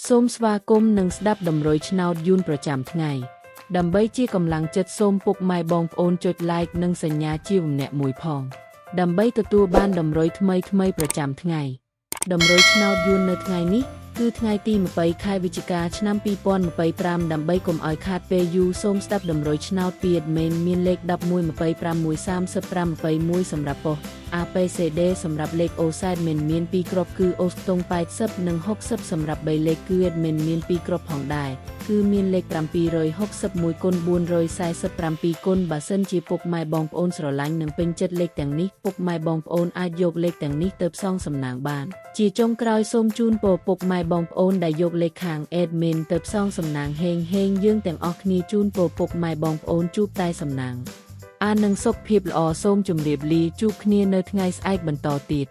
សូមស្វាគមន៍និងស្ដាប់ដំរុយឆ្នោតយួនប្រចាំថ្ងៃដើម្បីជាកម្លាំងចិត្តសូមពុកម៉ែបងប្អូនចុច like និងសញ្ញាជាម្នាក់មួយផងដើម្បីទទួលបានដំរុយថ្មីប្រចាំថ្ងៃដំរុយឆ្នោតយួននៅថ្ងៃនេះគឺថ្ងៃទី20 ខែវិច្ឆិកាឆ្នាំ2025ដើម្បីកុំឲ្យខាតពេលយូរសូមស្ដាប់ដំរុយឆ្នោតពី admin មានលេខ11 25 135 21សម្រាប់ប៉ុស្តិ៍ APCD សម្រាប់លេខ OSIDE មាន2គ្រាប់គឺ អូស្តុង80និង60សម្រាប់3លេខគឺ admin មាន2គ្រាប់ផងដែរគឺមានលេខ761គុណ447គុណបើសិនជាពុកម៉ែបងប្អូនស្រឡាញ់និងពេញចិត្តលេខទាំងនេះពុកម៉ែបងប្អូនអាចយកលេខទាំងនេះទៅផ្សងសំណាងបានជាចុងក្រោយសូមជូនពរពុកម៉ែបងប្អូនដែលយកលេខខាង admin ទៅផ្សងសំណាងហេងយើងទាំងអស់គ្នាជូនពរពុកម៉ែបងប្អូនជួបតែសំណាងអាននឹងសុខភាពល្អសូមជម្រាបលាជួបគ្នានៅថ្ងៃស្អែកបន្តទៀត